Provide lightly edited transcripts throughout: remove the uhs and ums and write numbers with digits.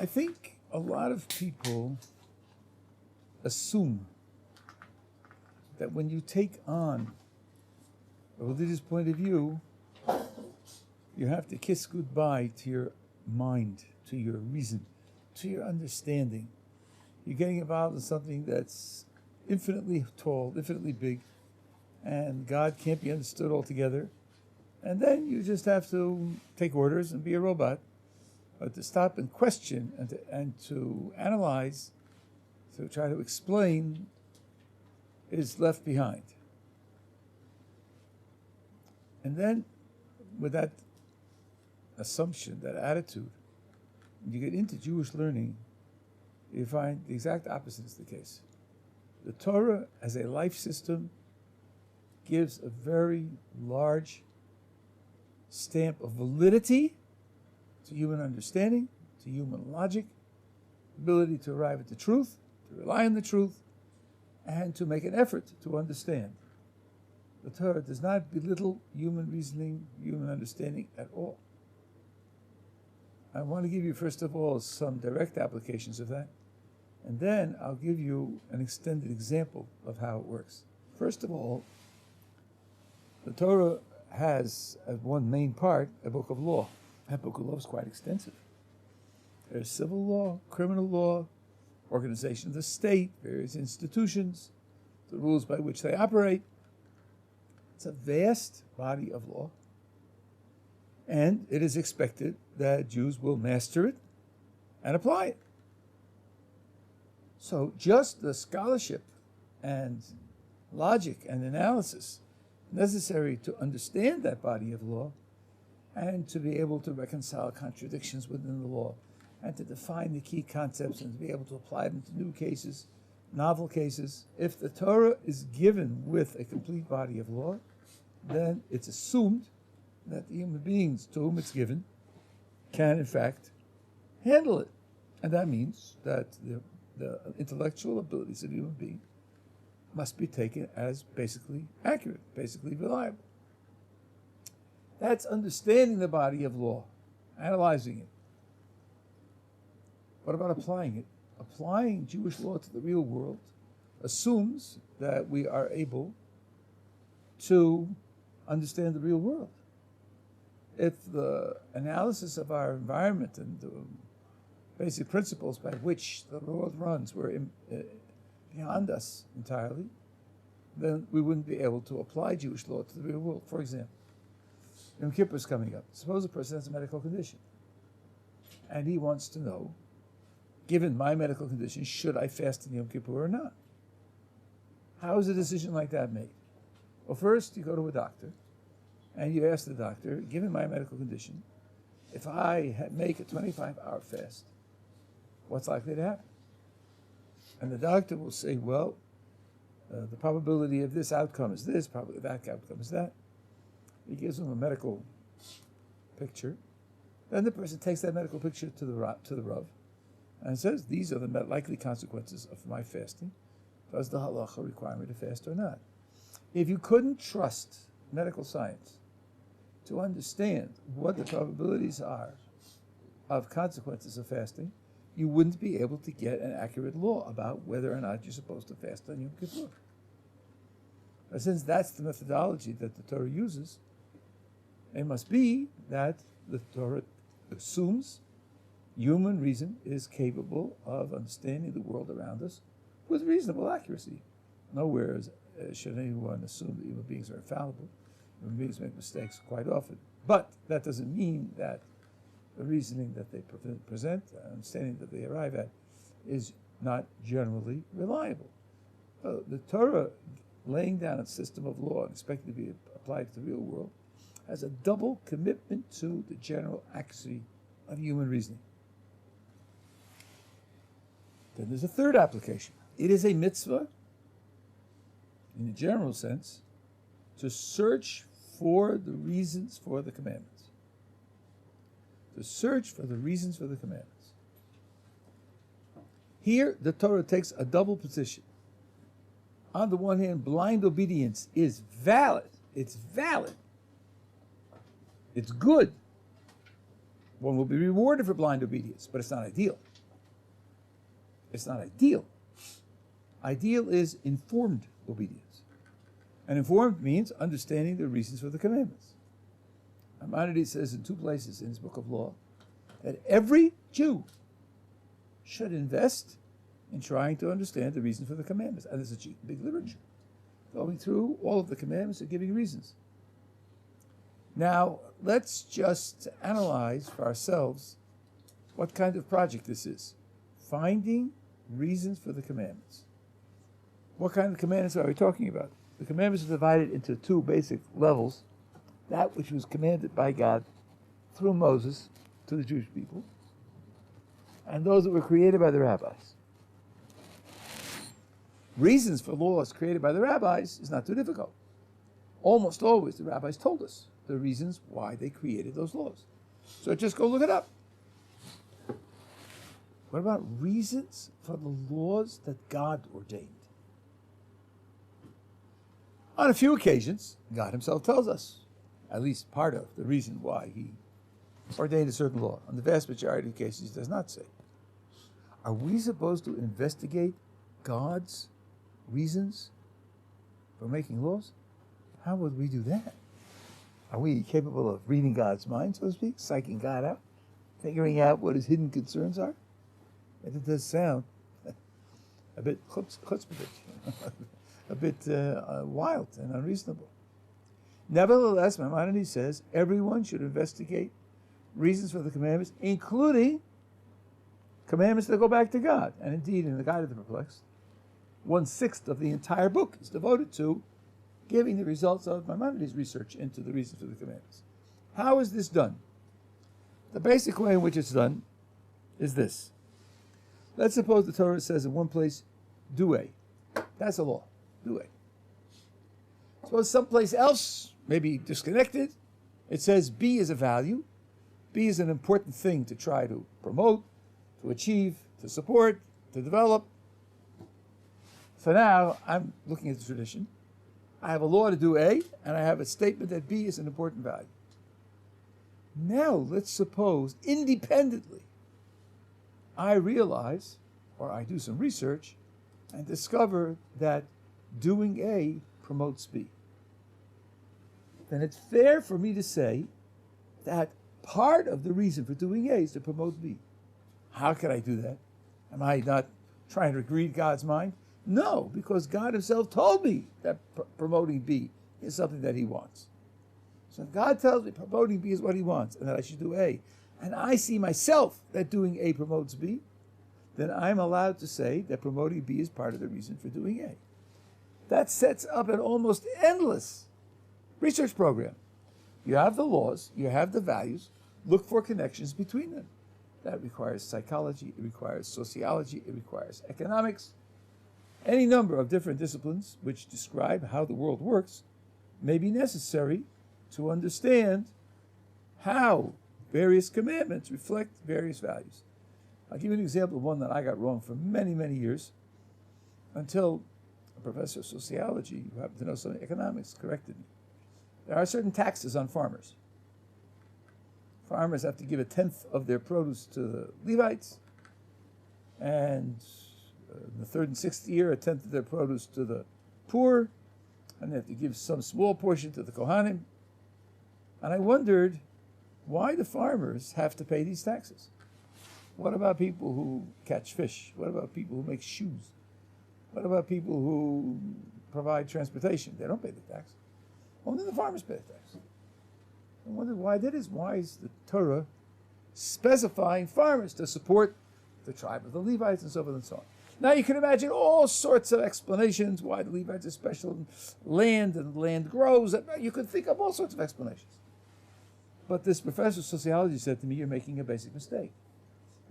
I think a lot of people assume that when you take on a religious point of view, you have to kiss goodbye to your mind, to your reason, to your understanding. You're getting involved in something that's infinitely tall, infinitely big, and God can't be understood altogether. And then you just have to take orders and be a robot. But to stop and question and to analyze, to try to explain, is left behind. And then, with that assumption, that attitude, when you get into Jewish learning, you find the exact opposite is the case. The Torah, as a life system, gives a very large stamp of validity to human understanding, to human logic, ability to arrive at the truth, to rely on the truth, and to make an effort to understand. The Torah does not belittle human reasoning, human understanding at all. I want to give you, first of all, some direct applications of that, and then I'll give you an extended example of how it works. First of all, the Torah has, as one main part, a book of law. That book of law is quite extensive. There's civil law, criminal law, organization of the state, various institutions, the rules by which they operate. It's a vast body of law, and it is expected that Jews will master it and apply it. So just the scholarship and logic and analysis necessary to understand that body of law and to be able to reconcile contradictions within the law and to define the key concepts and to be able to apply them to new cases, novel cases. If the Torah is given with a complete body of law, then it's assumed that the human beings to whom it's given can, in fact, handle it. And that means that the intellectual abilities of the human being must be taken as basically accurate, basically reliable. That's understanding the body of law, analyzing it. What about applying it? Applying Jewish law to the real world assumes that we are able to understand the real world. If the analysis of our environment and the basic principles by which the world runs were beyond us entirely, then we wouldn't be able to apply Jewish law to the real world. For example, Yom Kippur is coming up. Suppose a person has a medical condition, and he wants to know, given my medical condition, should I fast in Yom Kippur or not? How is a decision like that made? Well, first you go to a doctor, and you ask the doctor, given my medical condition, if I make a 25-hour fast, what's likely to happen? And the doctor will say, well, the probability of this outcome is this, probably that outcome is that. He gives him a medical picture. Then the person takes that medical picture to the Rav and says, these are the likely consequences of my fasting. Does the halacha require me to fast or not? If you couldn't trust medical science to understand what the probabilities are of consequences of fasting, you wouldn't be able to get an accurate law about whether or not you're supposed to fast on Yom Kippur. But since that's the methodology that the Torah uses, it must be that the Torah assumes human reason is capable of understanding the world around us with reasonable accuracy. Nowhere should anyone assume that human beings are infallible. Human beings make mistakes quite often. But that doesn't mean that the reasoning that they present, understanding that they arrive at, is not generally reliable. The Torah, laying down a system of law and expected to be applied to the real world, has a double commitment to the general accuracy of human reasoning. Then there's a third application. It is a mitzvah, in a general sense, to search for the reasons for the commandments. To search for the reasons for the commandments. Here, the Torah takes a double position. On the one hand, blind obedience is valid. It's valid. It's good. One will be rewarded for blind obedience, but it's not ideal. It's not ideal. Ideal is informed obedience. And informed means understanding the reasons for the commandments. Maimonides says in 2 places in his book of law that every Jew should invest in trying to understand the reason for the commandments. And there's a big literature going through all of the commandments and giving reasons. Now, let's just analyze for ourselves what kind of project this is. Finding reasons for the commandments. What kind of commandments are we talking about? The commandments are divided into 2 basic levels. That which was commanded by God through Moses to the Jewish people, and those that were created by the rabbis. Reasons for laws created by the rabbis is not too difficult. Almost always the rabbis told us the reasons why they created those laws. So just go look it up. What about reasons for the laws that God ordained? On a few occasions, God himself tells us at least part of the reason why he ordained a certain law. On the vast majority of cases, he does not say. Are we supposed to investigate God's reasons for making laws? How would we do that? Are we capable of reading God's mind, so to speak, psyching God out, figuring out what his hidden concerns are? And it does sound a bit chutzpahdik, a bit wild and unreasonable. Nevertheless, Maimonides says everyone should investigate reasons for the commandments, including commandments that go back to God. And indeed, in the Guide of the Perplexed, 1/6 of the entire book is devoted to giving the results of Maimonides' research into the reasons for the commandments. How is this done? The basic way in which it's done is this. Let's suppose the Torah says in one place, do A. That's a law. Do A. Suppose someplace else, maybe disconnected, it says B is a value. B is an important thing to try to promote, to achieve, to support, to develop. So now I'm looking at the tradition. I have a law to do A, and I have a statement that B is an important value. Now let's suppose independently I realize, or I do some research, and discover that doing A promotes B. Then it's fair for me to say that part of the reason for doing A is to promote B. How can I do that? Am I not trying to read God's mind? No, because God himself told me that promoting B is something that he wants. So if God tells me promoting B is what he wants and that I should do A, and I see myself that doing A promotes B, then I'm allowed to say that promoting B is part of the reason for doing A. That sets up an almost endless research program. You have the laws, you have the values, look for connections between them. That requires psychology, it requires sociology, it requires economics. Any number of different disciplines which describe how the world works may be necessary to understand how various commandments reflect various values. I'll give you an example of one that I got wrong for many, many years, until a professor of sociology who happened to know some economics corrected me. There are certain taxes on farmers. Farmers have to give 1/10 of their produce to the Levites, and in the 3rd and 6th year, 1/10 of their produce to the poor, and they have to give some small portion to the Kohanim. And I wondered why the farmers have to pay these taxes. What about people who catch fish? What about people who make shoes? What about people who provide transportation? They don't pay the tax. Only the farmers pay the tax. I wondered why that is. Why is the Torah specifying farmers to support the tribe of the Levites and so forth and so on? Now you can imagine all sorts of explanations why the Levites are special land and land grows. You could think of all sorts of explanations. But this professor of sociology said to me, you're making a basic mistake.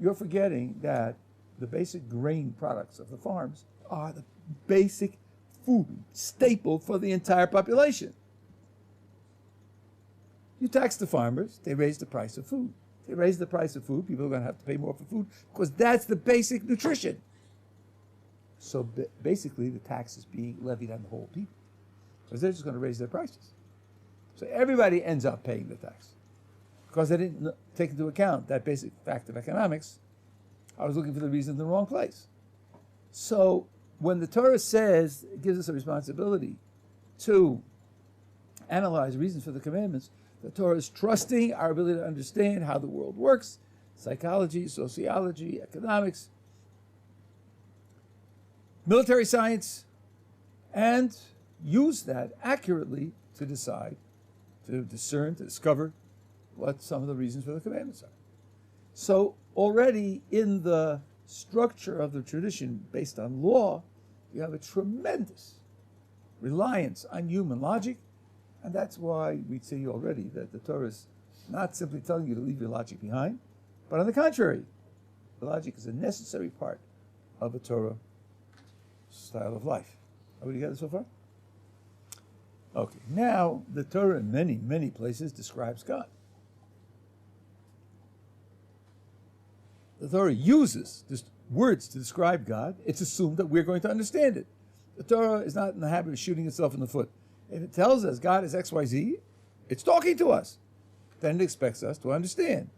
You're forgetting that the basic grain products of the farms are the basic food staple for the entire population. You tax the farmers, they raise the price of food. They raise the price of food, people are going to have to pay more for food because that's the basic nutrition. So basically the tax is being levied on the whole people because they're just going to raise their prices. So everybody ends up paying the tax because they didn't take into account that basic fact of economics. I was looking for the reason in the wrong place. So when the Torah says, it gives us a responsibility to analyze reasons for the commandments, the Torah is trusting our ability to understand how the world works, psychology, sociology, economics, military science, and use that accurately to decide, to discern, to discover what some of the reasons for the commandments are. So already in the structure of the tradition based on law, you have a tremendous reliance on human logic, and that's why we see already that the Torah is not simply telling you to leave your logic behind, but on the contrary, the logic is a necessary part of a Torah style of life. Everybody got it so far? Okay, now the Torah in many, many places describes God. The Torah uses just words to describe God. It's assumed that we're going to understand it. The Torah is not in the habit of shooting itself in the foot. If it tells us God is XYZ, it's talking to us. Then it expects us to understand.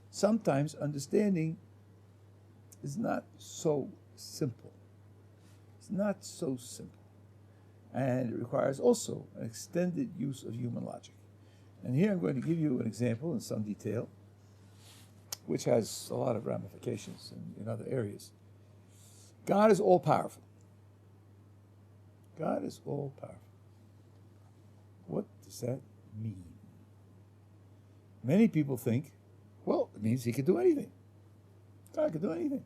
Sometimes understanding is not so simple. It's not so simple. And it requires also an extended use of human logic. And here I'm going to give you an example in some detail, which has a lot of ramifications in other areas. God is all-powerful. God is all-powerful. What does that mean? Many people think, well, it means he can do anything. God can do anything.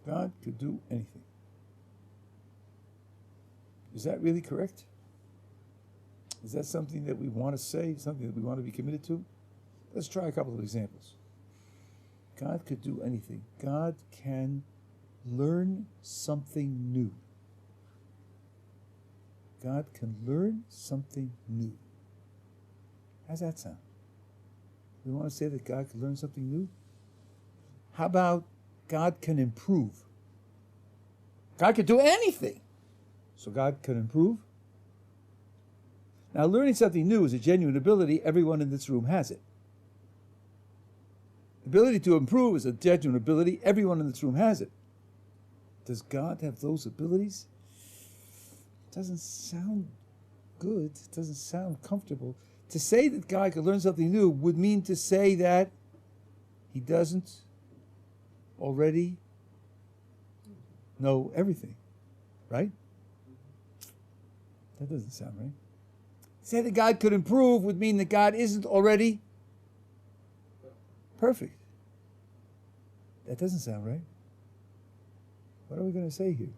God could do anything. Is that really correct? Is that something that we want to say, something that we want to be committed to? Let's try a couple of examples. God could do anything. God can learn something new. God can learn something new. How's that sound? We want to say that God can learn something new? How about God can improve? God can do anything. So God can improve? Now, learning something new is a genuine ability. Everyone in this room has it. The ability to improve is a genuine ability. Everyone in this room has it. Does God have those abilities? It doesn't sound good. It doesn't sound comfortable. To say that God could learn something new would mean to say that he doesn't already know everything, right? That doesn't sound right. Say that God could improve would mean that God isn't already perfect. That doesn't sound right. What are we going to say here?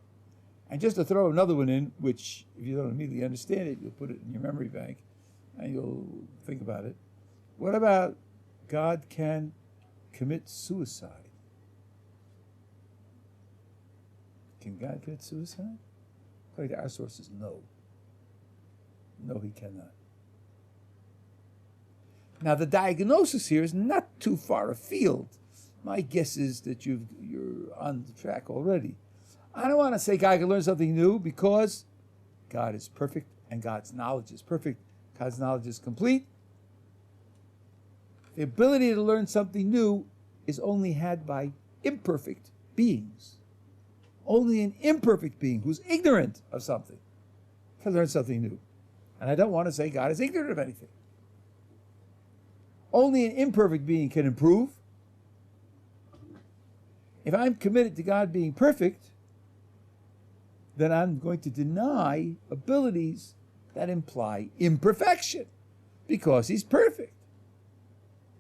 And just to throw another one in, which if you don't immediately understand it, you'll put it in your memory bank and you'll think about it. What about God can commit suicide? Can God commit suicide? According to our sources, no. No, he cannot. Now, the diagnosis here is not too far afield. My guess is that you're on the track already. I don't want to say God can learn something new because God is perfect and God's knowledge is perfect. God's knowledge is complete. The ability to learn something new is only had by imperfect beings. Only an imperfect being who's ignorant of something can learn something new. And I don't want to say God is ignorant of anything. Only an imperfect being can improve. If I'm committed to God being perfect, then I'm going to deny abilities that imply imperfection because he's perfect.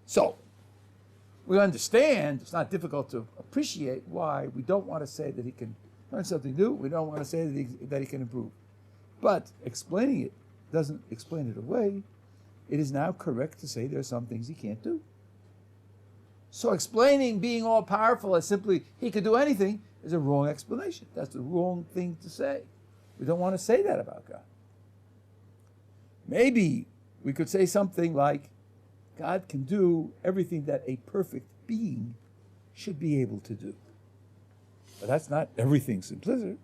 So, we understand, it's not difficult to appreciate why we don't want to say that he can learn something new. We don't want to say that he can improve. But explaining it doesn't explain it away. It is now correct to say there are some things he can't do. So explaining being all-powerful as simply he could do anything is a wrong explanation. That's the wrong thing to say. We don't want to say that about God. Maybe we could say something like, God can do everything that a perfect being should be able to do. But that's not everything simpliciter,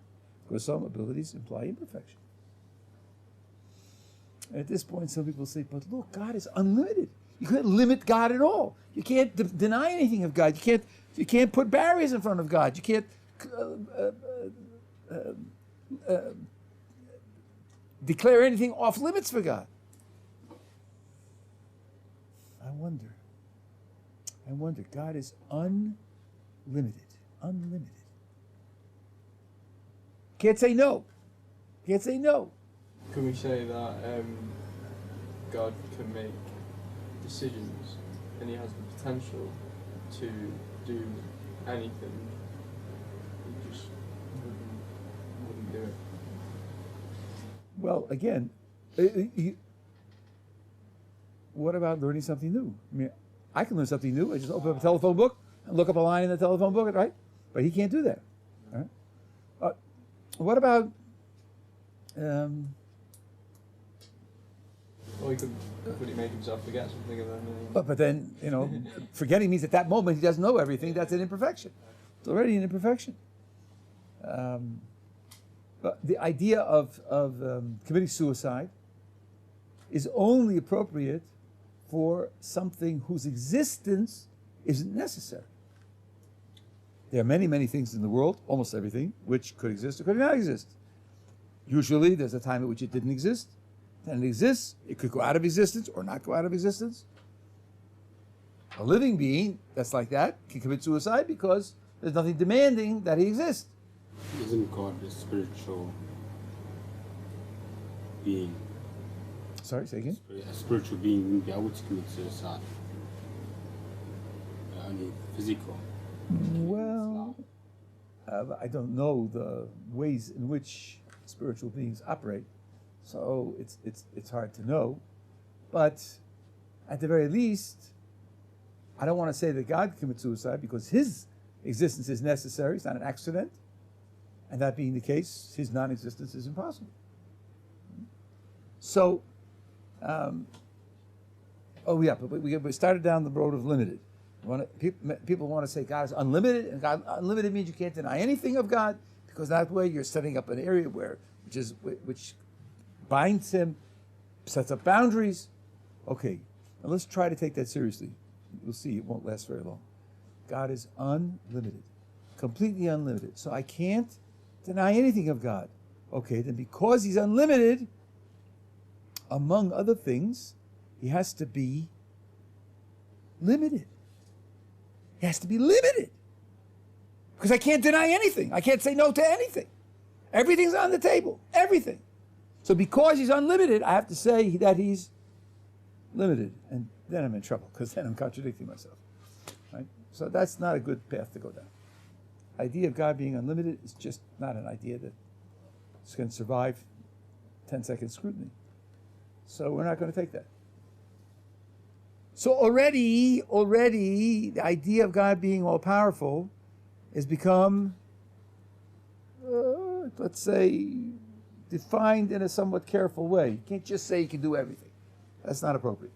because some abilities imply imperfection. And at this point, some people say, but look, God is unlimited. You can't limit God at all. You can't deny anything of God. You can't You can't put barriers in front of God. You can't declare anything off limits for God. I wonder. God is unlimited. Unlimited. Can't say no. Can't say no. Can we say that God can make decisions and he has the potential to do anything? He just wouldn't do it. Well, again, what about learning something new? I mean, I can learn something new. I just open up a telephone book and look up a line in the telephone book, right? But he can't do that. Right? What about? Or he could he make himself forget something and then. But then forgetting means at that moment he doesn't know everything. That's an imperfection. It's already an imperfection. But the idea of committing suicide is only appropriate for something whose existence isn't necessary. There are many, many things in the world, almost everything, which could exist or could not exist. Usually there's a time at which it didn't exist. Then it exists. It could go out of existence or not go out of existence. A living being that's like that can commit suicide because there's nothing demanding that he exist. Isn't God a spiritual being? Sorry, say again? A spiritual being wouldn't be able to commit suicide. Only physical. Well, I don't know the ways in which spiritual beings operate, so it's hard to know. But at the very least, I don't want to say that God commits suicide because his existence is necessary. It's not an accident. And that being the case, his non-existence is impossible. So, but we started down the road of limited. People want to say God is unlimited, and God unlimited means you can't deny anything of God, because that way you're setting up an area which binds him, sets up boundaries. Okay, now let's try to take that seriously. You'll see it won't last very long. God is unlimited, completely unlimited. So I can't deny anything of God. Okay, then because he's unlimited, among other things, he has to be limited. He has to be limited. Because I can't deny anything. I can't say no to anything. Everything's on the table. Everything. So because he's unlimited, I have to say that he's limited. And then I'm in trouble, because then I'm contradicting myself. Right? So that's not a good path to go down. The idea of God being unlimited is just not an idea that's going to survive 10-second scrutiny. So we're not going to take that. So already, the idea of God being all-powerful has become, let's say, defined in a somewhat careful way. You can't just say he can do everything. That's not appropriate.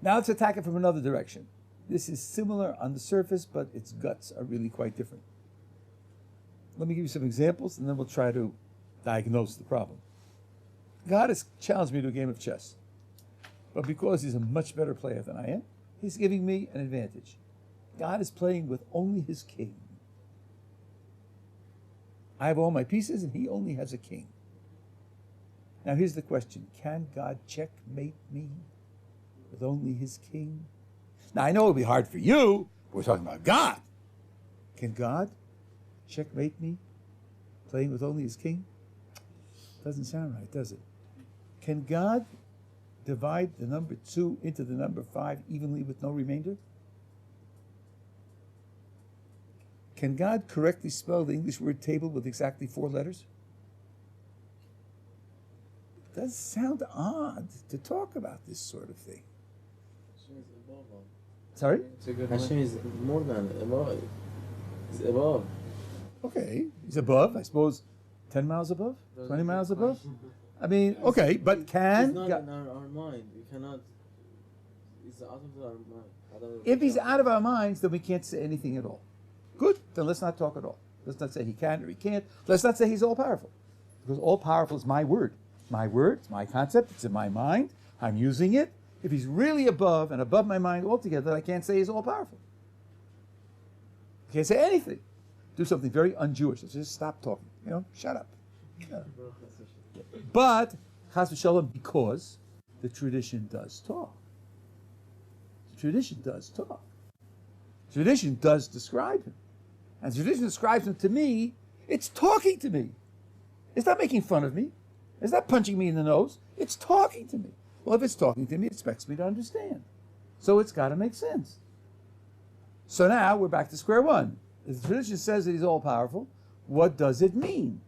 Now let's attack it from another direction. This is similar on the surface, but its guts are really quite different. Let me give you some examples, and then we'll try to diagnose the problem. God has challenged me to a game of chess. But because he's a much better player than I am, he's giving me an advantage. God is playing with only his king. I have all my pieces, and he only has a king. Now here's the question. Can God checkmate me with only his king? Now I know it'll be hard for you, but we're talking about God. Can God checkmate me playing with only his king? Doesn't sound right, does it? Can God divide the number 2 into the number 5 evenly with no remainder? Can God correctly spell the English word table with exactly 4 letters? It does sound odd to talk about this sort of thing. Sorry? Hashem is more than above. He's above. Okay, he's above, I suppose, 10 miles above? 20 miles above? I mean, okay, but can... It's not in our mind. We cannot... It's out of our mind. If he's out of our minds, then we can't say anything at all. Good, then let's not talk at all. Let's not say he can or he can't. Let's not say he's all-powerful. Because all-powerful is my word. My word, it's my concept, it's in my mind. I'm using it. If he's really above and above my mind altogether, I can't say he's all-powerful. can't say anything. Do something very un-Jewish. Just stop talking. Shut up. But, chas v'shalom, because the tradition does talk. The tradition does talk. Tradition does describe him. And tradition describes him to me, it's talking to me. It's not making fun of me. It's not punching me in the nose. It's talking to me. Well, if it's talking to me, it expects me to understand. So it's got to make sense. So now we're back to square one. If the tradition says that he's all-powerful, what does it mean?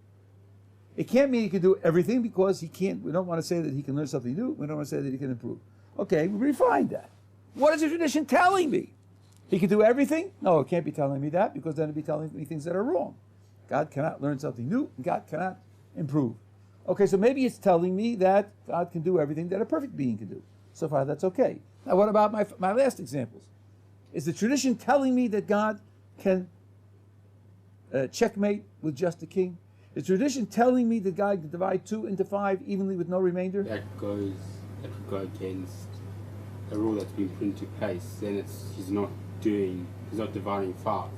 It can't mean he can do everything because he can't. We don't want to say that he can learn something new. We don't want to say that he can improve. Okay, we refined that. What is the tradition telling me? He can do everything? No, it can't be telling me that because then it'd be telling me things that are wrong. God cannot learn something new, and God cannot improve. Okay, so maybe it's telling me that God can do everything that a perfect being can do. So far, that's okay. Now, what about my last examples? Is the tradition telling me that God can checkmate with just a king? Is the tradition telling me that God can divide 2 into 5 evenly with no remainder? That would go against a rule that's been put into place. Then he's not dividing 5.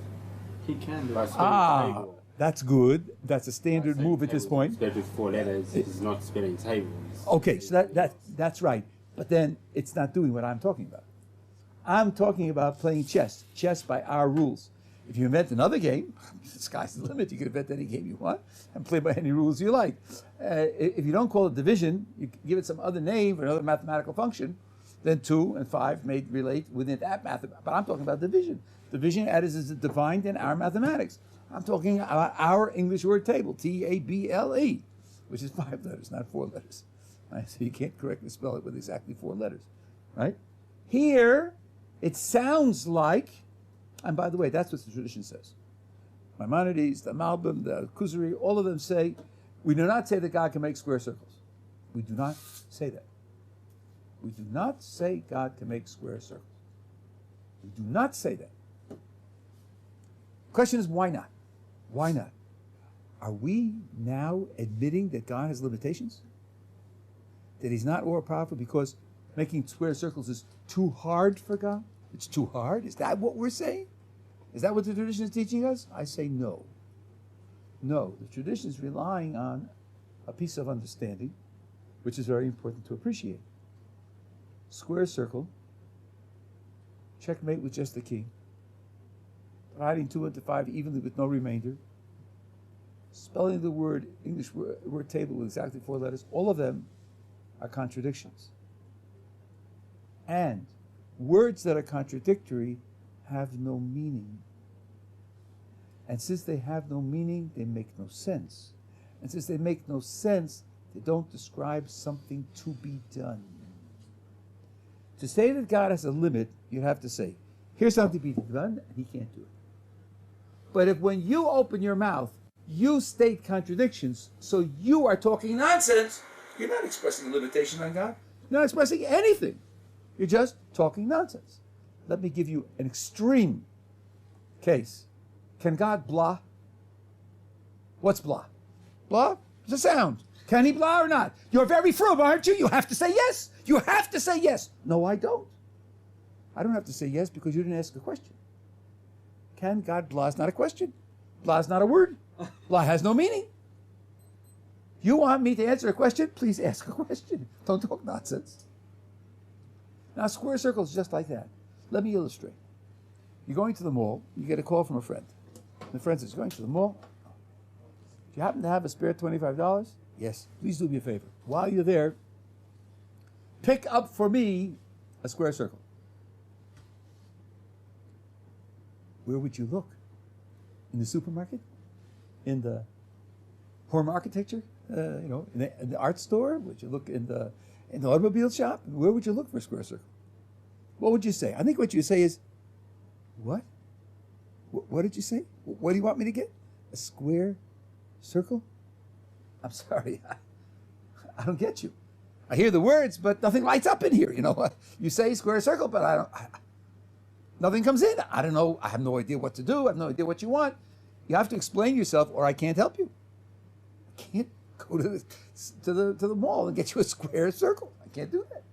He can do By it. spelling table. That's good. That's a standard move at this point. Spelled with 4 letters. He's not spelling tables. Okay, so that's right. But then it's not doing what I'm talking about. I'm talking about playing chess. Chess by our rules. If you invent another game, the sky's the limit. You can invent any game you want and play by any rules you like. If you don't call it division, you give it some other name or another mathematical function, then 2 and 5 may relate within that math. But I'm talking about division. Division is defined in our mathematics. I'm talking about our English word table, Table, which is 5 letters, not 4 letters. Right? So you can't correctly spell it with exactly 4 letters. Right? Here, it sounds like, and by the way, that's what the tradition says. Maimonides, the Malbim, the Kuzari, all of them say, we do not say that God can make square circles. We do not say that. We do not say God can make square circles. We do not say that. Question is, why not? Why not? Are we now admitting that God has limitations? That he's not all-powerful because making square circles is too hard for God? It's too hard? Is that what we're saying? Is that what the tradition is teaching us? I say no. No, the tradition is relying on a piece of understanding, which is very important to appreciate. Square circle, checkmate with just the king, dividing 2 into 5 evenly with no remainder, spelling the word, English word table with exactly 4 letters, all of them are contradictions. And words that are contradictory have no meaning. And since they have no meaning, they make no sense. And since they make no sense, they don't describe something to be done. To say that God has a limit, you'd have to say, here's something to be done, and he can't do it. But if when you open your mouth, you state contradictions, so you are talking nonsense, you're not expressing a limitation on God. You're not expressing anything. You're just talking nonsense. Let me give you an extreme case. Can God blah? What's blah? Blah is a sound. Can he blah or not? You're very frum, aren't you? You have to say yes. You have to say yes. No, I don't. I don't have to say yes because you didn't ask a question. Can God blah is not a question. Blah is not a word. Blah has no meaning. You want me to answer a question? Please ask a question. Don't talk nonsense. Now, square circle is just like that. Let me illustrate. You're going to the mall. You get a call from a friend. The friend says, going to the mall? Do you happen to have a spare $25? Yes. Please do me a favor. While you're there, pick up for me a square circle. Where would you look? In the supermarket? In the home architecture? In the art store? Would you look in the automobile shop? Where would you look for a square circle? What would you say? I think what you say is, what? What did you say? What do you want me to get? A square circle? I'm sorry, I don't get you. I hear the words, but nothing lights up in here. You say square circle, but nothing comes in. I don't know. I have no idea what to do. I have no idea what you want. You have to explain yourself, or I can't help you. I can't go to the mall and get you a square circle. I can't do that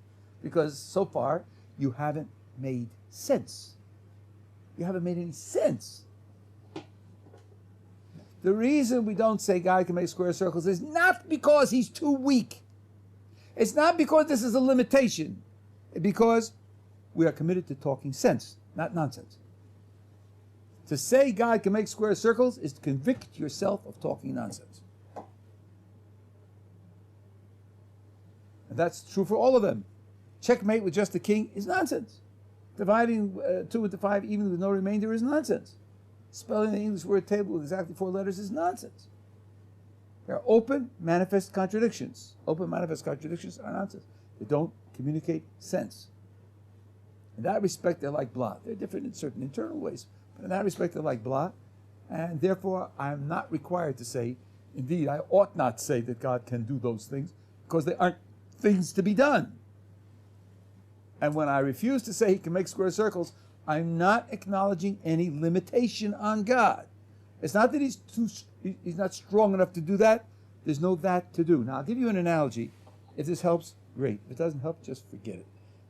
because so far you haven't made sense. You haven't made any sense. The reason we don't say God can make square circles is not because he's too weak. It's not because this is a limitation. It's because we are committed to talking sense, not nonsense. To say God can make square circles is to convict yourself of talking nonsense. And that's true for all of them. Checkmate with just a king is nonsense. Dividing 2 into 5 even with no remainder is nonsense. Spelling the English word table with exactly 4 letters is nonsense. There are open, manifest contradictions. Open, manifest contradictions are nonsense. They don't communicate sense. In that respect, they're like blah. They're different in certain internal ways, but in that respect, they're like blah. And therefore, I am not required to say, indeed, I ought not say that God can do those things, because they aren't things to be done. And when I refuse to say he can make square circles, I'm not acknowledging any limitation on God. It's not that he's not strong enough to do that. There's no that to do. Now, I'll give you an analogy. If this helps, great. If it doesn't help, just forget it.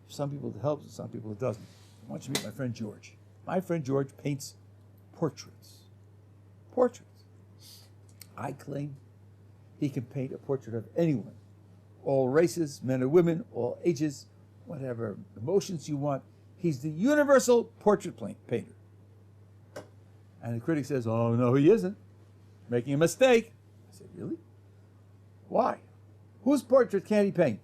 For some people it helps, and some people it doesn't. I want you to meet my friend George. My friend George paints portraits. Portraits. I claim he can paint a portrait of anyone. All races, men or women, all ages, whatever emotions you want. He's the universal portrait painter. And the critic says, oh, no, he isn't. Making a mistake. I said, really? Why? Whose portrait can't he paint?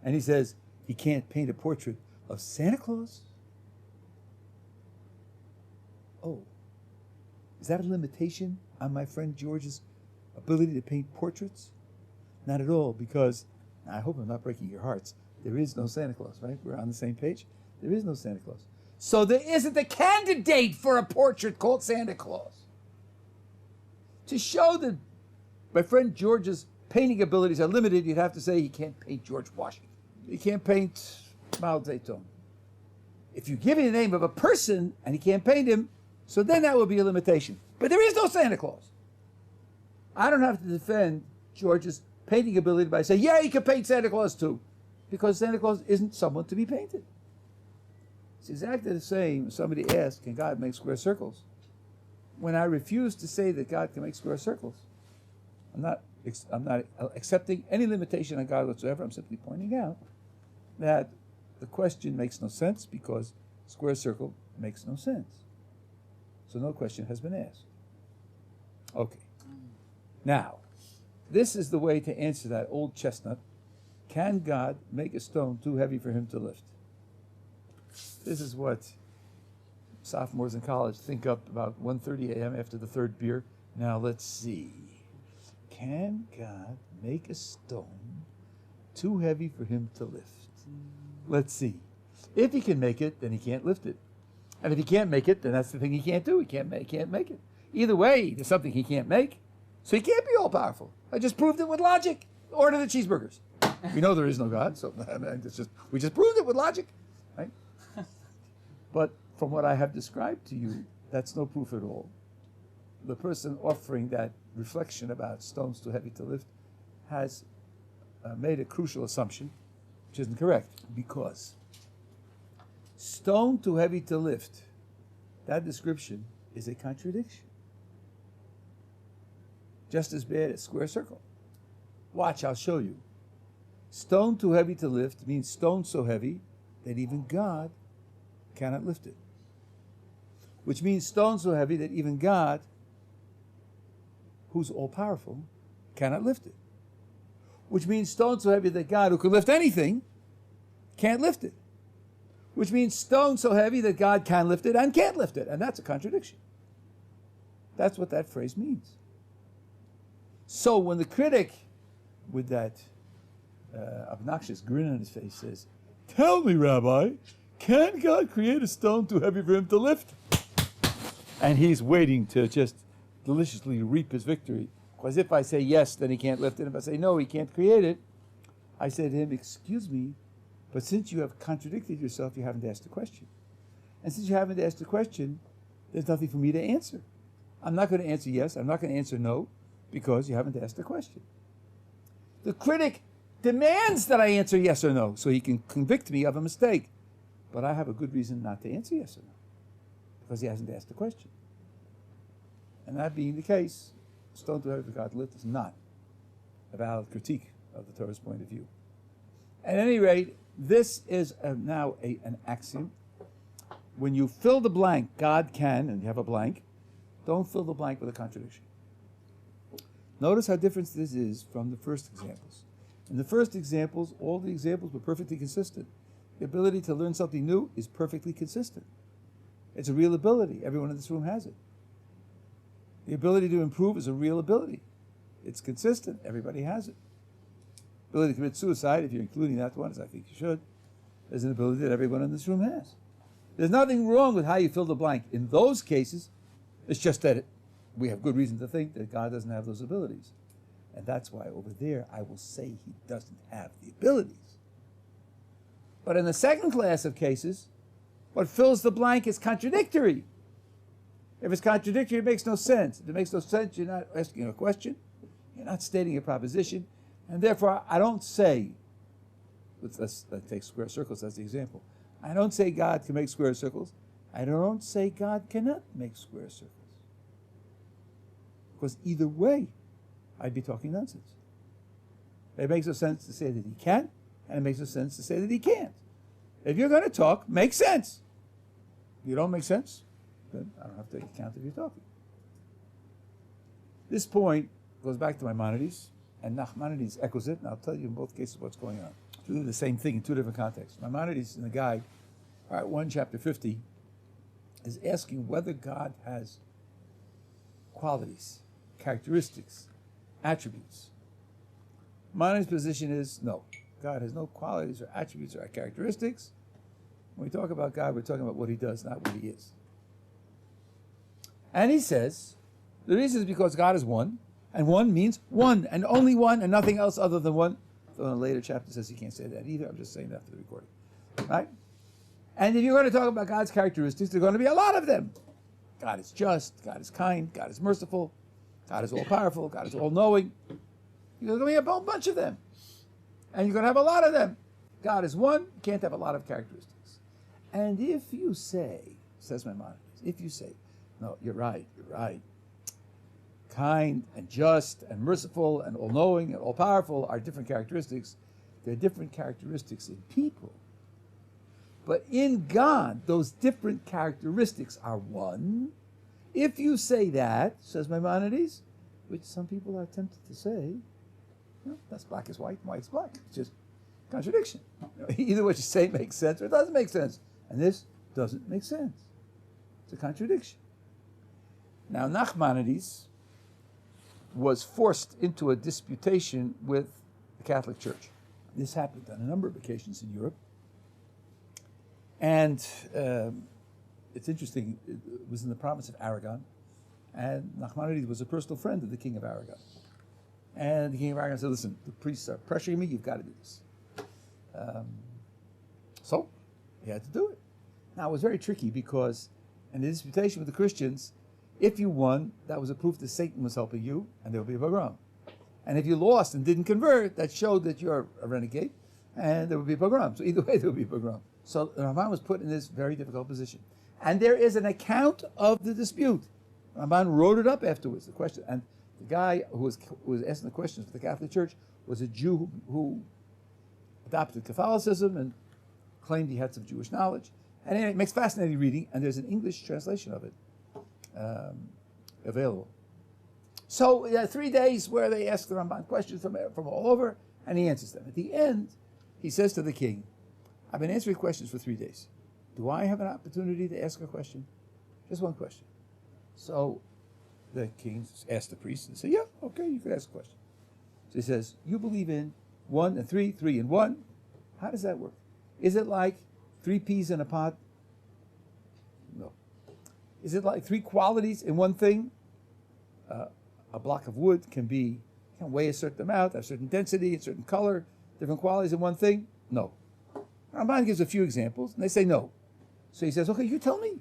And he says, he can't paint a portrait of Santa Claus. Oh, is that a limitation on my friend George's ability to paint portraits? Not at all, because, I hope I'm not breaking your hearts, there is no Santa Claus, right? We're on the same page. There is no Santa Claus. So there isn't a candidate for a portrait called Santa Claus. To show that my friend George's painting abilities are limited, you'd have to say he can't paint George Washington. He can't paint Mao Zedong. If you give me the name of a person and he can't paint him, so then that would be a limitation. But there is no Santa Claus. I don't have to defend George's painting ability by saying, yeah, he can paint Santa Claus too, because Santa Claus isn't someone to be painted. It's exactly the same. Somebody asked, can God make square circles? When I refuse to say that God can make square circles, I'm not accepting any limitation on God whatsoever. I'm simply pointing out that the question makes no sense because square circle makes no sense. So no question has been asked. Okay. Now, this is the way to answer that old chestnut. Can God make a stone too heavy for him to lift? This is what sophomores in college think up about 1:30 a.m. after the third beer. Now let's see. Can God make a stone too heavy for him to lift? Let's see. If he can make it, then he can't lift it. And if he can't make it, then that's the thing he can't do. He can't make it. Either way, there's something he can't make. So he can't be all-powerful. I just proved it with logic. Order the cheeseburgers. We know there is no God, so we just proved it with logic. Right? But from what I have described to you, that's no proof at all. The person offering that reflection about stones too heavy to lift has made a crucial assumption, which isn't correct, because stone too heavy to lift, that description is a contradiction. Just as bad as square circle. Watch, I'll show you. Stone too heavy to lift means stone so heavy that even God cannot lift it. Which means stone so heavy that even God, who's all-powerful, cannot lift it. Which means stone so heavy that God, who can lift anything, can't lift it. Which means stone so heavy that God can lift it and can't lift it. And that's a contradiction. That's what that phrase means. So when the critic, with that obnoxious grin on his face, says, tell me, Rabbi, can God create a stone too heavy for him to lift? And he's waiting to just deliciously reap his victory. Because if I say yes, then he can't lift it. If I say no, he can't create it. I say to him, excuse me, but since you have contradicted yourself, you haven't asked a question. And since you haven't asked a question, there's nothing for me to answer. I'm not going to answer yes. I'm not going to answer no, because you haven't asked a question. The critic demands that I answer yes or no, so he can convict me of a mistake. But I have a good reason not to answer yes or no, because he hasn't asked a question. And that being the case, stone to head for Gottlieb is not a valid critique of the Torah's point of view. At any rate, this is now an axiom. When you fill the blank, God can, and you have a blank, don't fill the blank with a contradiction. Notice how different this is from the first examples. In the first examples, all the examples were perfectly consistent. The ability to learn something new is perfectly consistent. It's a real ability. Everyone in this room has it. The ability to improve is a real ability. It's consistent. Everybody has it. Ability to commit suicide, if you're including that one, as I think you should, is an ability that everyone in this room has. There's nothing wrong with how you fill the blank. In those cases, it's just that we have good reason to think that God doesn't have those abilities. And that's why over there I will say he doesn't have the abilities. But in the second class of cases, what fills the blank is contradictory. If it's contradictory, it makes no sense. If it makes no sense, you're not asking a question, you're not stating a proposition, and therefore I don't say, let's take square circles as the example. I don't say God can make square circles. I don't say God cannot make square circles. Because either way, I'd be talking nonsense. It makes no sense to say that he can, and it makes no sense to say that he can't. If you're going to talk, make sense. If you don't make sense, then I don't have to take account of you talking. This point goes back to Maimonides, and Nachmanides echoes it, and I'll tell you in both cases what's going on. It's really the same thing in two different contexts. Maimonides in the guide, Part 1, Chapter 50, is asking whether God has qualities, characteristics, attributes. Maimonides' position is no. God has no qualities or attributes or characteristics. When we talk about God, we're talking about what he does, not what he is. And he says, the reason is because God is one, and one means one, and only one, and nothing else other than one. So in a later chapter says he can't say that either. I'm just saying that for the recording. Right? And if you're going to talk about God's characteristics, there are going to be a lot of them. God is just, God is kind, God is merciful, God is all-powerful, God is all-knowing. There's going to be a whole bunch of them. And you're going to have a lot of them. God is one, you can't have a lot of characteristics. And if you say, says Maimonides, if you say, no, you're right, kind and just and merciful and all-knowing and all-powerful are different characteristics. They're different characteristics in people. But in God, those different characteristics are one. If you say that, says Maimonides, which some people are tempted to say, that's black is white, white is black. It's just contradiction. Either what you say makes sense or it doesn't make sense. And this doesn't make sense. It's a contradiction. Now, Nachmanides was forced into a disputation with the Catholic Church. This happened on a number of occasions in Europe. And it's interesting, it was in the province of Aragon, and Nachmanides was a personal friend of the King of Aragon. And the King of Aragon said, listen, the priests are pressuring me, you've got to do this. So he had to do it. Now, it was very tricky because in the disputation with the Christians, if you won, that was a proof that Satan was helping you, and there would be a pogrom. And if you lost and didn't convert, that showed that you're a renegade, and there would be a pogrom. So either way, there would be a pogrom. So Ramban was put in this very difficult position. And there is an account of the dispute. Ramban wrote it up afterwards, the question. And the guy who was asking the questions for the Catholic Church was a Jew who adopted Catholicism and claimed he had some Jewish knowledge. And anyway, it makes fascinating reading, and there's an English translation of it available. So 3 days where they ask the Ramban questions from all over, and he answers them. At the end, he says to the king, I've been answering questions for 3 days. Do I have an opportunity to ask a question? Just one question. So the king asked the priest and said, yeah, okay, you could ask a question. So he says, you believe in 1 and 3, 3 and 1. How does that work? Is it like 3 peas in a pot? No. Is it like 3 qualities in one thing? A block of wood can weigh a certain amount, have a certain density, a certain color, different qualities in one thing? No. Ramban gives a few examples, and they say no. So he says, okay, you tell me.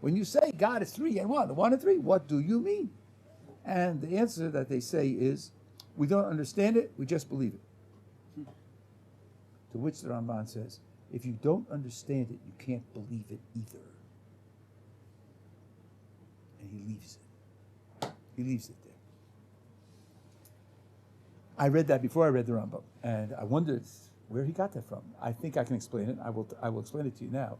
When you say God is 3 and 1, 1 and 3, what do you mean? And the answer that they say is, we don't understand it, we just believe it. To which the Ramban says, if you don't understand it, you can't believe it either. And he leaves it. He leaves it there. I read that before I read the Rambam, and I wondered where he got that from. I think I can explain it. I will explain it to you now.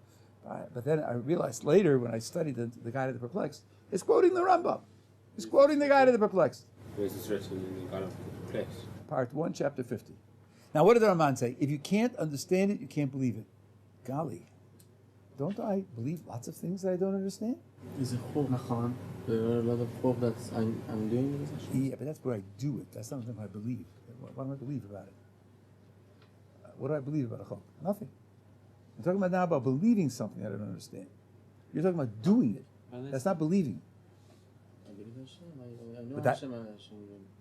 But then I realized later when I studied the Guide to the Perplexed, it's quoting the Rambam. It's quoting the Guide to the Perplexed. Where is this written in the Guide of the Perplexed? Part 1, chapter 50. Now, what did the Ramban say? If you can't understand it, you can't believe it. Golly, don't I believe lots of things that I don't understand? Is it chok nachan? There are a lot of chok that I'm doing with this. Yeah, but that's where I do it. That's not something I believe. What do I believe about it? What do I believe about a chok? Nothing. I'm talking about now about believing something I don't understand. You're talking about doing it. That's not believing. I believe Hashem. I know But that- Hashem. Hashem.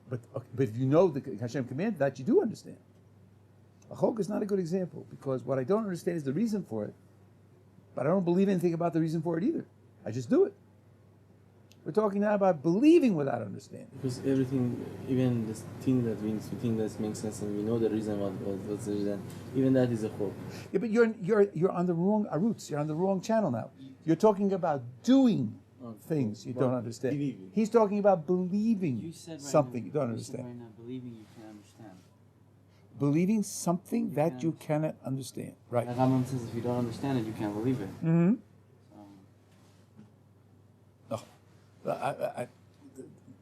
But if you know the Hashem command, that you do understand. A chok is not a good example because what I don't understand is the reason for it, but I don't believe anything about the reason for it either. I just do it. We're talking now about believing without understanding. Because everything, even this thing that we think that makes sense, and we know the reason what's the reason, even that is a chok. Yeah, but you're on the wrong roots. You're on the wrong channel now. You're talking about doing things you don't understand. Believing. He's talking about believing You said right something now, you don't you said understand. right now, believing you can understand. Believing something that you cannot understand. Right. Like Rambam says, if you don't understand it, you can't believe it. Mm-hmm. So,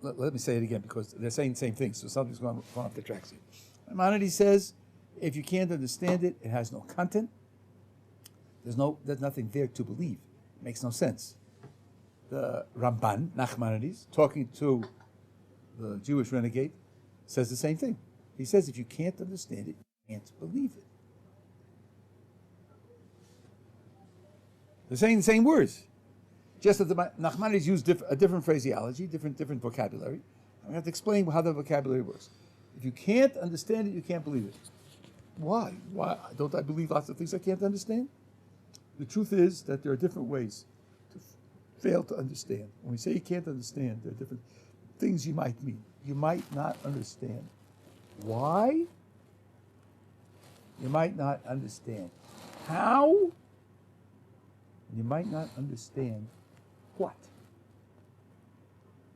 Let me say it again because they're saying the same thing, so something's going off the tracks here. Maimonides says, if you can't understand it, it has no content. There's nothing there to believe. It makes no sense. The Ramban, Nachmanides, talking to the Jewish renegade, says the same thing. He says, if you can't understand it, you can't believe it. They're saying the same words. Just that the Nachmanides used a different phraseology, different vocabulary. I have to explain how the vocabulary works. If you can't understand it, you can't believe it. Why? Why don't I believe lots of things I can't understand? The truth is that there are different ways to fail to understand. When we say you can't understand, there are different things you might mean. You might not understand why. You might not understand how. And you might not understand what.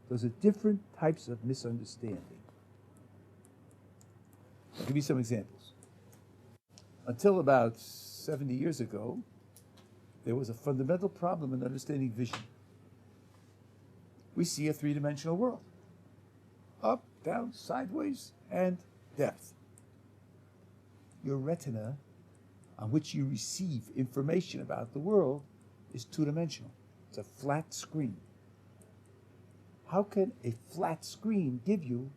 Those are different types of misunderstanding. I'll give you some examples. Until about 70 years ago, there was a fundamental problem in understanding vision. We see a three-dimensional world. Up, down, sideways, and depth. Your retina, on which you receive information about the world, is two-dimensional. It's a flat screen. How can a flat screen give you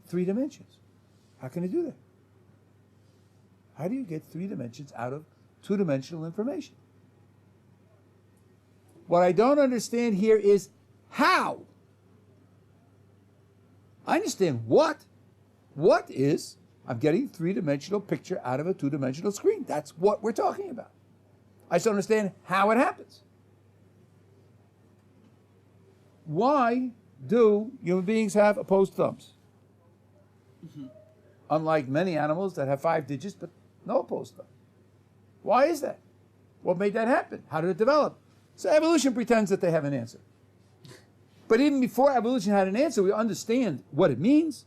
3 dimensions? How can it do that? How do you get 3 dimensions out of 2-dimensional information? What I don't understand here is how. I understand what. What is, I'm getting 3-dimensional picture out of a 2-dimensional screen. That's what we're talking about. I just don't understand how it happens. Why do human beings have opposed thumbs? Unlike many animals that have 5 digits but no opposed thumb. Why is that? What made that happen? How did it develop? So evolution pretends that they have an answer. But even before evolution had an answer, we understand what it means.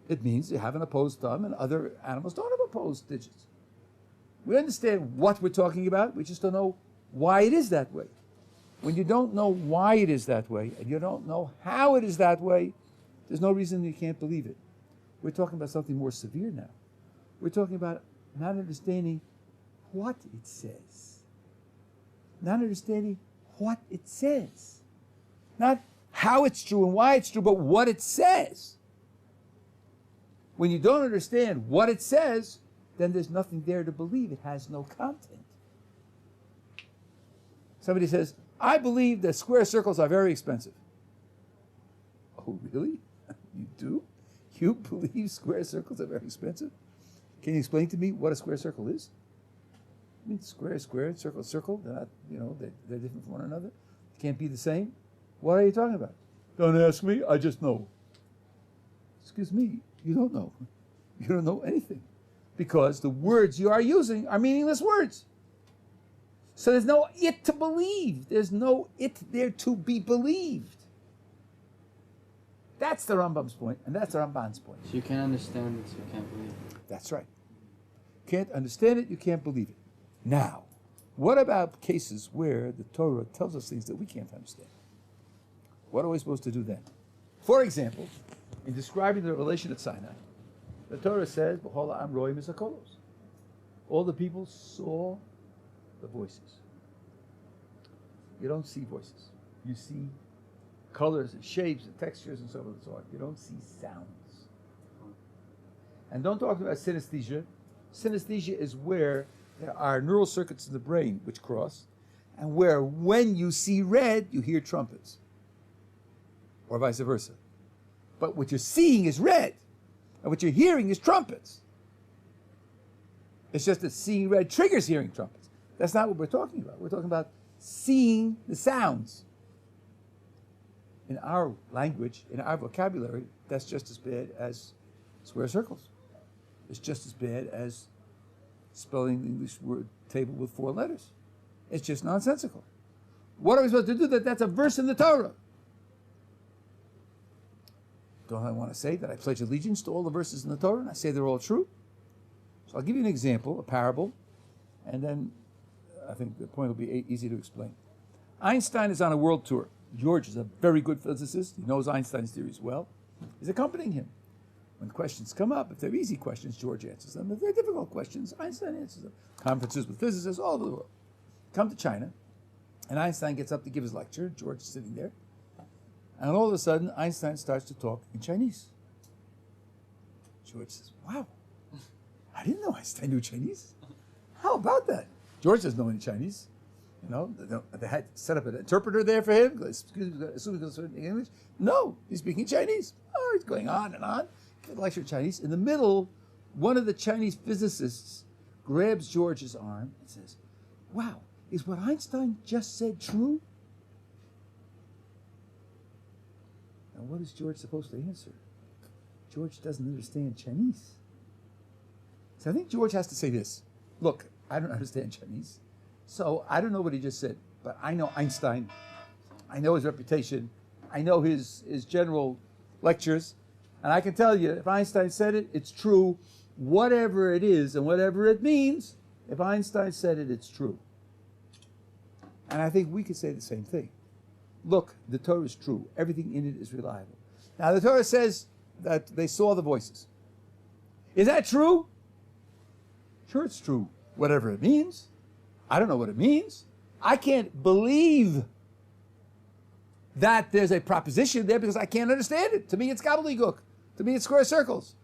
It means you have an opposed thumb and other animals don't have opposed digits. We understand what we're talking about, we just don't know why it is that way. When you don't know why it is that way, and you don't know how it is that way, there's no reason you can't believe it. We're talking about something more severe now. We're talking about not understanding what it says. Not understanding what it says. Not how it's true and why it's true, but what it says. When you don't understand what it says, then there's nothing there to believe. It has no content. Somebody says, I believe that square circles are very expensive. Oh, really? You do? You believe square circles are very expensive? Can you explain to me what a square circle is? I mean, square, circle, they're not, they're different from one another. They can't be the same. What are you talking about? Don't ask me, I just know. Excuse me, you don't know. You don't know anything. Because the words you are using are meaningless words. So there's no it to believe. There's no it there to be believed. That's the Rambam's point, and that's the Ramban's point. So you can understand it, so you can't believe it. That's right. Can't understand it, you can't believe it. Now, what about cases where the Torah tells us things that we can't understand? What are we supposed to do then? For example, in describing the relation at Sinai, the Torah says, "B'chol ha'am roim es hakolos." All the people saw the voices. You don't see voices. You see colors and shapes and textures and so on and so on. You don't see sounds. And don't talk about synesthesia. Synesthesia is where there are neural circuits in the brain which cross, and where when you see red, you hear trumpets. Or vice versa. But what you're seeing is red, and what you're hearing is trumpets. It's just that seeing red triggers hearing trumpets. That's not what we're talking about. We're talking about seeing the sounds. In our language, in our vocabulary, that's just as bad as square circles. It's just as bad as spelling the English word table with 4 letters. It's just nonsensical. What are we supposed to do? That's a verse in the Torah. Don't I want to say that I pledge allegiance to all the verses in the Torah and I say they're all true? So I'll give you an example, a parable, and then I think the point will be easy to explain. Einstein is on a world tour. George is a very good physicist. He knows Einstein's theories well. He's accompanying him. When questions come up, if they're easy questions, George answers them. If they're difficult questions, Einstein answers them. Conferences with physicists all over the world. Come to China, and Einstein gets up to give his lecture. George is sitting there. And all of a sudden, Einstein starts to talk in Chinese. George says, "Wow, I didn't know Einstein knew Chinese. How about that?" George doesn't know any Chinese. You know, they had set up an interpreter there for him. Excuse me, assuming he's speaking English. No, he's speaking Chinese. Oh, he's going on and on. Give a lecture in Chinese. In the middle, one of the Chinese physicists grabs George's arm and says, "Wow, is what Einstein just said true?" Now, what is George supposed to answer? George doesn't understand Chinese. So I think George has to say this. "Look, I don't understand Chinese. So I don't know what he just said, but I know Einstein. I know his reputation. I know his general lectures. And I can tell you, if Einstein said it, it's true. Whatever it is and whatever it means, if Einstein said it, it's true." And I think we could say the same thing. Look, the Torah is true. Everything in it is reliable. Now, the Torah says that they saw the voices. Is that true? Sure, it's true. Whatever it means. I don't know what it means. I can't believe that there's a proposition there because I can't understand it. To me, it's gobbledygook. To me, it's square circles.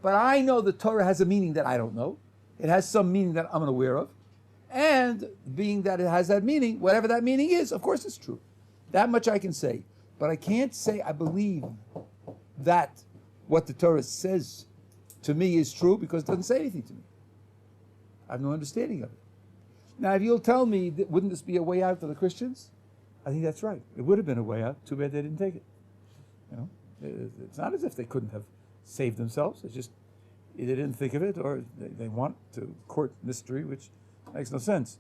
But I know the Torah has a meaning that I don't know. It has some meaning that I'm unaware of. And being that it has that meaning, whatever that meaning is, of course it's true. That much I can say. But I can't say I believe that what the Torah says to me is true because it doesn't say anything to me. I have no understanding of it. Now, if you'll tell me, wouldn't this be a way out for the Christians? I think that's right. It would have been a way out. Too bad they didn't take it. You know, it's not as if they couldn't have saved themselves. It's just they didn't think of it, or they want to court mystery, which makes no sense.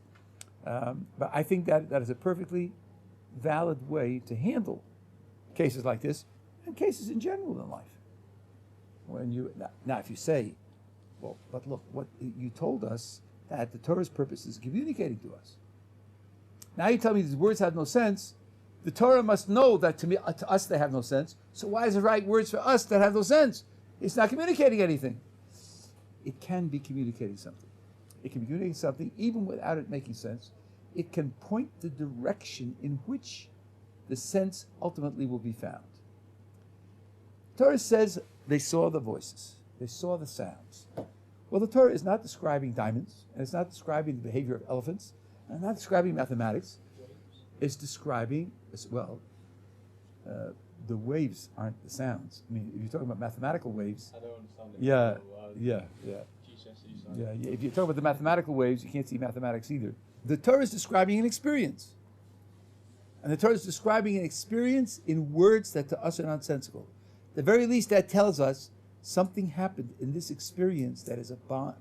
But I think that is a perfectly valid way to handle cases like this and cases in general in life. When you now, if you say, "Well, but look, what you told us that the Torah's purpose is communicating to us. Now you tell me these words have no sense. The Torah must know that to us they have no sense. So why does it write words for us that have no sense? It's not communicating anything." It can be communicating something. It can be communicating something even without it making sense. It can point the direction in which the sense ultimately will be found. Torah says they saw the voices. They saw the sounds. Well, the Torah is not describing diamonds, and it's not describing the behavior of elephants, and it's not describing mathematics. It's describing, well, the waves aren't the sounds. I mean, if you're talking about mathematical waves, I don't understand it. yeah. GCSE side. Yeah, if you're talking about the mathematical waves, you can't see mathematics either. The Torah is describing an experience. And the Torah is describing an experience in words that to us are nonsensical. At the very least, that tells us something happened in this experience that is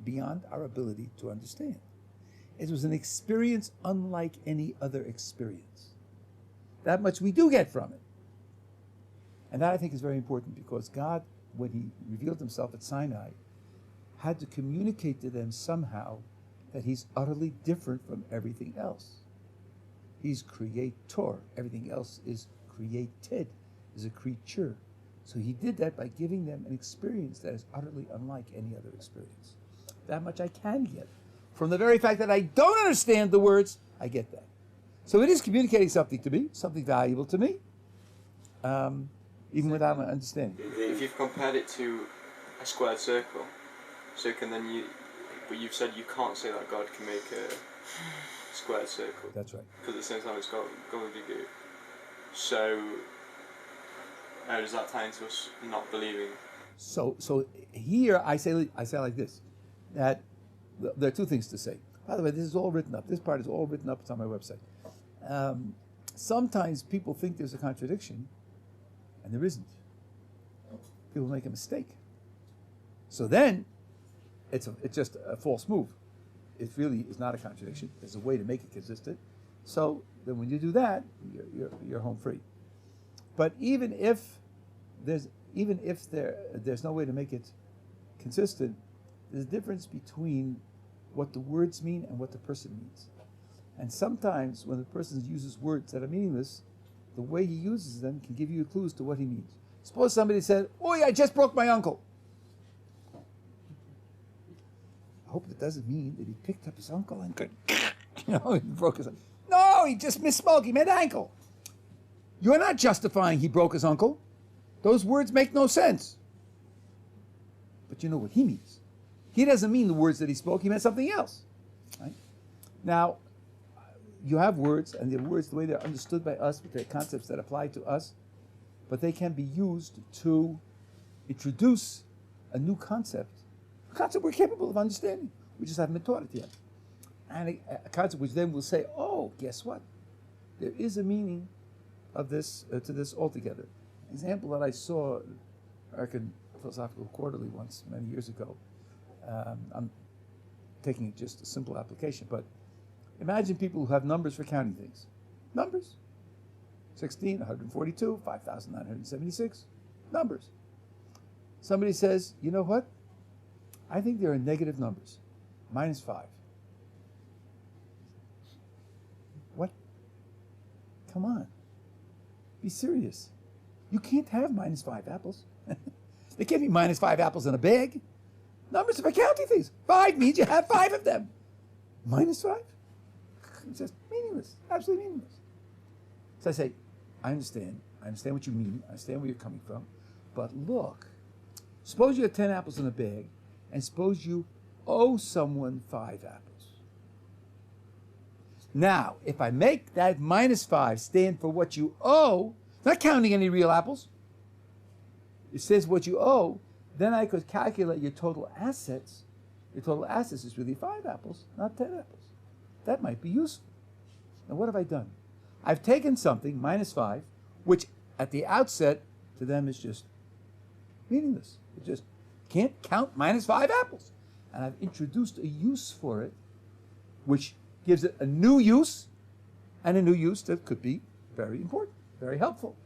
beyond our ability to understand. It was an experience unlike any other experience. That much we do get from it. And that I think is very important because God, when he revealed himself at Sinai, had to communicate to them somehow that he's utterly different from everything else. He's creator. Everything else is created, is a creature. So he did that by giving them an experience that is utterly unlike any other experience. That much I can get. From the very fact that I don't understand the words, I get that. So it is communicating something to me, something valuable to me, even without my understanding. If you've compared it to a squared circle, but you've said you can't say that God can make a squared circle. That's right. Because at the same time it's gobbledygook. So does that tie into us not believing? So here I say like this, that there are two things to say. By the way, this is all written up. This part is all written up. It's on my website. Sometimes people think there's a contradiction, and there isn't. People make a mistake. So then, it's just a false move. It really is not a contradiction. There's a way to make it consistent. So then, when you do that, you're home free. But even if there's no way to make it consistent, there's a difference between what the words mean and what the person means. And sometimes when the person uses words that are meaningless, the way he uses them can give you clues to what he means. Suppose somebody said, "Oh yeah, I just broke my ankle." I hope it doesn't mean that he picked up his ankle and he broke his ankle. No, he just misspoke. He meant ankle. You're not justifying he broke his ankle. Those words make no sense. But you know what he means. He doesn't mean the words that he spoke. He meant something else. Right? Now, you have words, and the words, the way they're understood by us, they're concepts that apply to us, but they can be used to introduce a new concept, a concept we're capable of understanding. We just haven't been taught it yet. And a concept which then will say, oh, guess what? There is a meaning of this to this altogether. An example that I saw in American Philosophical Quarterly once, many years ago. I'm taking just a simple application, but imagine people who have numbers for counting things. Numbers. 16, 142, 5,976. Numbers. Somebody says, you know what? I think there are negative numbers. -5. What? Come on. Be serious. You can't have -5 apples. There can't be -5 apples in a bag. Numbers are for counting things. 5 means you have 5 of them. -5? It's just meaningless. Absolutely meaningless. So I say, I understand what you mean. I understand where you're coming from. But look, suppose you have 10 apples in a bag, and suppose you owe someone 5 apples. Now, if I make that -5 stand for what you owe, not counting any real apples, it says what you owe, then I could calculate your total assets. Your total assets is really 5 apples, not 10 apples. That might be useful. Now what have I done? I've taken something, -5, which at the outset to them is just meaningless. It just can't count -5 apples. And I've introduced a use for it, which gives it a new use, and a new use that could be very important, very helpful.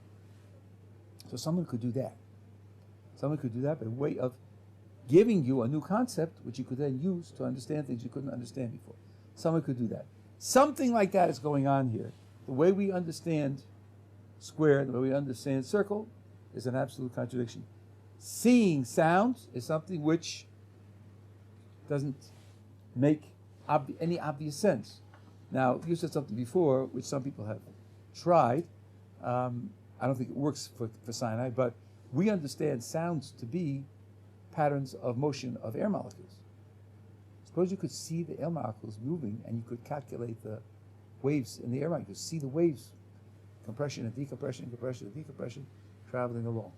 So someone could do that. Someone could do that by way of giving you a new concept, which you could then use to understand things you couldn't understand before. Someone could do that. Something like that is going on here. The way we understand square, the way we understand circle, is an absolute contradiction. Seeing sounds is something which doesn't make any obvious sense. Now, you said something before, which some people have tried. I don't think it works for Sinai, but we understand sounds to be patterns of motion of air molecules. Suppose you could see the air molecules moving and you could calculate the waves in the air molecules, see the waves, compression and decompression, compression and decompression, traveling along.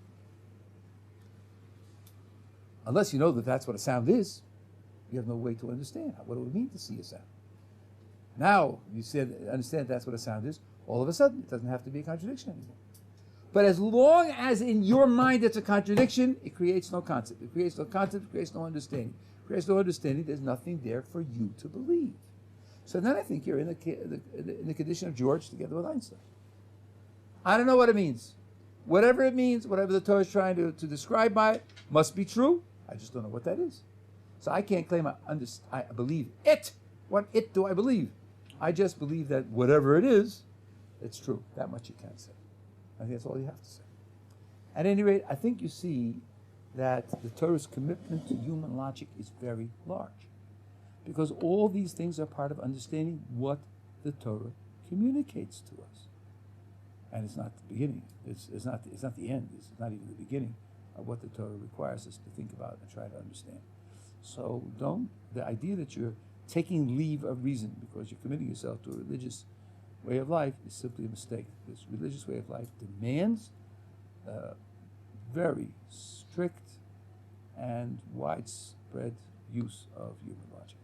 Unless you know that that's what a sound is, you have no way to understand what it would mean to see a sound. Now, you understand that's what a sound is, all of a sudden, it doesn't have to be a contradiction anymore. But as long as in your mind it's a contradiction, it creates no concept. It creates no concept, it creates no understanding. It creates no understanding, there's nothing there for you to believe. So then I think you're in the condition of George together with Einstein. I don't know what it means. whatever it means, whatever the Torah is trying to describe by it, must be true. I just don't know what that is. So I can't claim I believe it. What it do I believe? I just believe that whatever it is, it's true. That much you can't say. I think that's all you have to say. At any rate, I think you see that the Torah's commitment to human logic is very large, because all these things are part of understanding what the Torah communicates to us. And it's not the beginning. It's not the end. It's not even the beginning of what the Torah requires us to think about and try to understand. So the idea that you're taking leave of reason because you're committing yourself to a religious way of life is simply a mistake. This religious way of life demands very strict and widespread use of human logic.